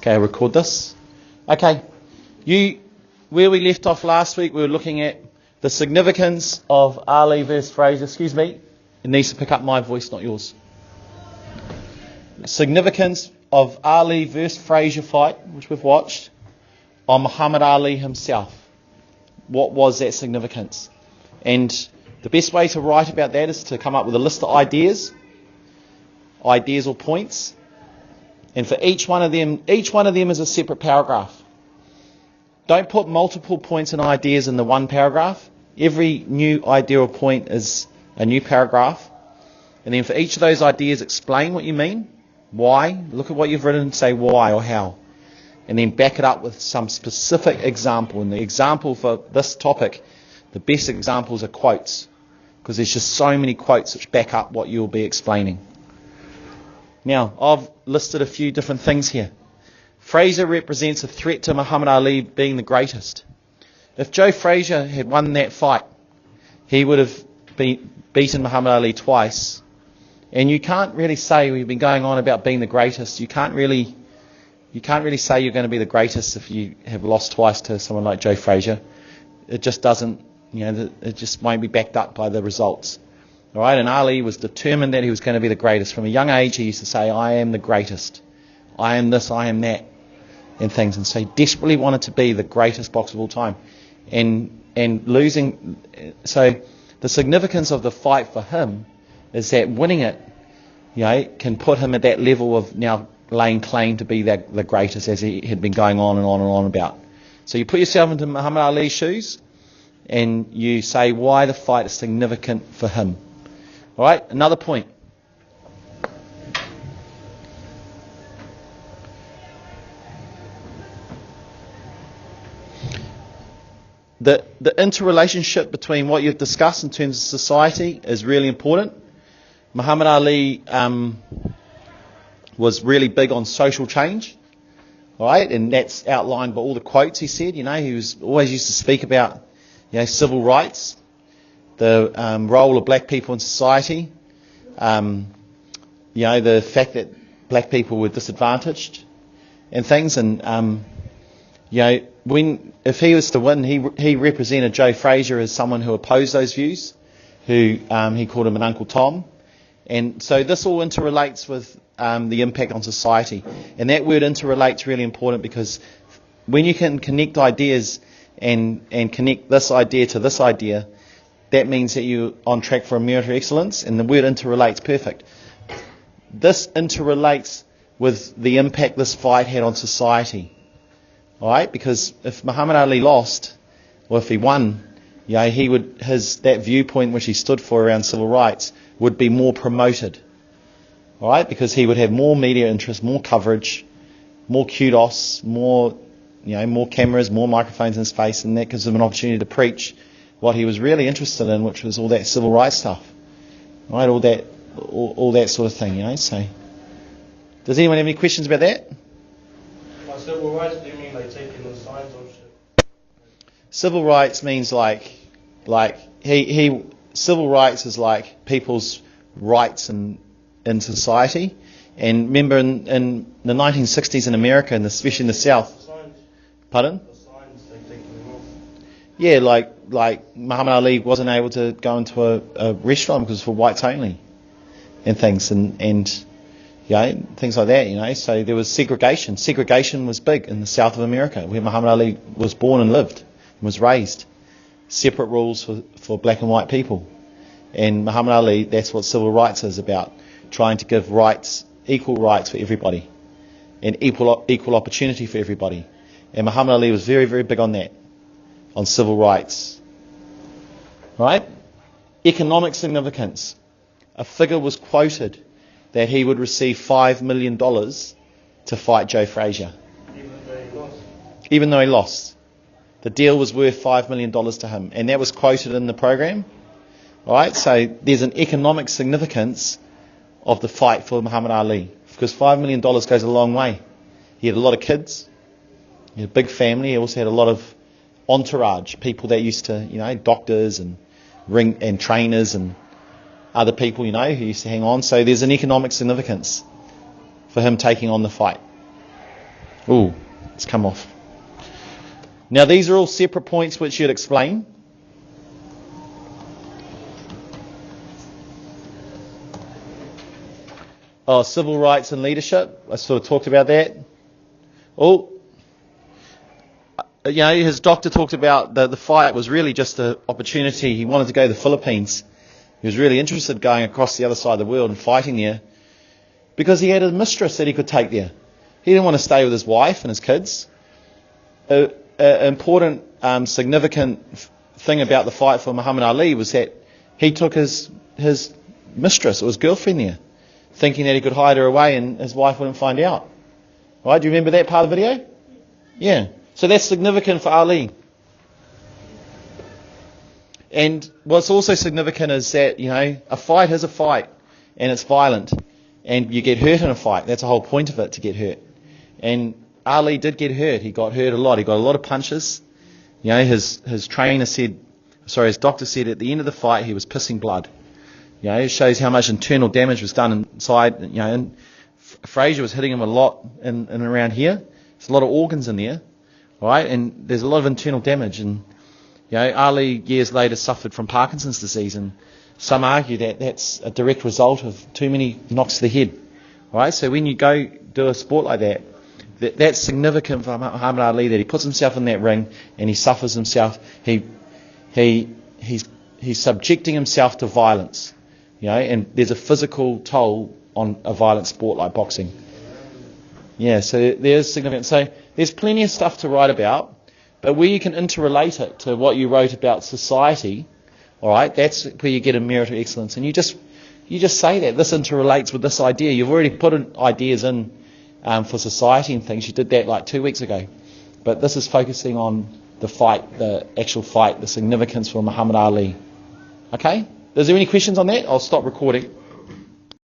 Okay, I'll record this. Okay, where we left off last week, we were looking at the significance of Ali versus Fraser. Excuse me, it needs to pick up my voice, not yours. Significance of Ali versus Fraser fight, which we've watched, on Muhammad Ali himself. What was that significance? And the best way to write about that is to come up with a list of ideas or points. And for each one of them is a separate paragraph. Don't put multiple points and ideas in the one paragraph. Every new idea or point is a new paragraph. And then for each of those ideas, explain what you mean. Why? Look at what you've written and say why or how. And then back it up with some specific example. And the example for this topic, the best examples are quotes. Because there's just so many quotes which back up what you'll be explaining. Now, I've listed a few different things here. Fraser represents a threat to Muhammad Ali being the greatest. If Joe Frazier had won that fight, he would have beaten Muhammad Ali twice. And you can't really say, we've been going on about being the greatest, you can't really say you're going to be the greatest if you have lost twice to someone like Joe Frazier. It just doesn't, it just won't be backed up by the results. All right, and Ali was determined that he was going to be the greatest. From a young age, he used to say, I am the greatest. I am this, I am that, and things. And so he desperately wanted to be the greatest boxer of all time. And losing, so the significance of the fight for him is that winning it, can put him at that level of now laying claim to be the greatest, as he had been going on and on and on about. So you put yourself into Muhammad Ali's shoes, and you say why the fight is significant for him. All right, another point. The interrelationship between what you've discussed in terms of society is really important. Muhammad Ali was really big on social change, all right, and that's outlined by all the quotes he said. He was always used to speak about, civil rights, the role of black people in society, the fact that black people were disadvantaged and things. And if he was to win, he represented Joe Frazier as someone who opposed those views, who he called him an Uncle Tom. And so this all interrelates with the impact on society. And that word interrelate's really important, because when you can connect ideas and connect this idea to this idea, that means that you're on track for a military excellence, and the word interrelate's perfect. This interrelates with the impact this fight had on society. All right, because if Muhammad Ali lost, or if he won, that viewpoint which he stood for around civil rights would be more promoted. All right, because he would have more media interest, more coverage, more kudos, more cameras, more microphones in his face, and that gives him an opportunity to preach what he was really interested in, which was all that civil rights stuff. All right, all that sort of thing. So, does anyone have any questions about that? By civil rights, do you mean like taking the signs on shit? Civil rights means civil rights is like people's rights in society. And remember in the 1960s in America, and especially in the South. The signs. Pardon? The signs, they take them off. Yeah, like Muhammad Ali wasn't able to go into a restaurant because it's for whites only, and things, and things like that. So there was segregation. Segregation was big in the South of America, where Muhammad Ali was born and lived and was raised. Separate rules for black and white people. And Muhammad Ali, that's what civil rights is about, trying to give equal rights for everybody, and equal opportunity for everybody. And Muhammad Ali was very, very big on that, on civil rights. Right? Economic significance. A figure was quoted that he would receive $5 million to fight Joe Frazier. Even though he lost. The deal was worth $5 million to him, and that was quoted in the program. All right, so there's an economic significance of the fight for Muhammad Ali, because $5 million goes a long way. He had a lot of kids, he had a big family, he also had a lot of entourage, people that used to, doctors and trainers and other people, who used to hang on. So there's an economic significance for him taking on the fight. Ooh, it's come off. Now these are all separate points which you'd explain. Oh, civil rights and leadership. I sort of talked about that. Oh, his doctor talked about the fight was really just an opportunity. He wanted to go to the Philippines. He was really interested going across the other side of the world and fighting there because he had a mistress that he could take there. He didn't want to stay with his wife and his kids. An important, significant thing about the fight for Muhammad Ali was that he took his mistress or his girlfriend there, thinking that he could hide her away and his wife wouldn't find out. Right? Do you remember that part of the video? Yeah. So that's significant for Ali. And what's also significant is that, a fight is a fight and it's violent and you get hurt in a fight. That's the whole point of it, to get hurt. And Ali did get hurt. He got hurt a lot. He got a lot of punches. His doctor said at the end of the fight he was pissing blood. It shows how much internal damage was done inside. And Frazier was hitting him a lot in around here. There's a lot of organs in there, right? And there's a lot of internal damage. And Ali years later suffered from Parkinson's disease, and some argue that that's a direct result of too many knocks to the head. Right? So when you go do a sport like that, that's significant for Muhammad Ali, that he puts himself in that ring and he suffers himself. He's subjecting himself to violence. And there's a physical toll on a violent sport like boxing. Yeah, so there's significant. So there's plenty of stuff to write about, but where you can interrelate it to what you wrote about society, all right, that's where you get a merit of excellence. And you just say that this interrelates with this idea. You've already put ideas in for society and things. You did that like 2 weeks ago, but this is focusing on the fight, the actual fight, the significance for Muhammad Ali. Okay. Is there any questions on that? I'll stop recording.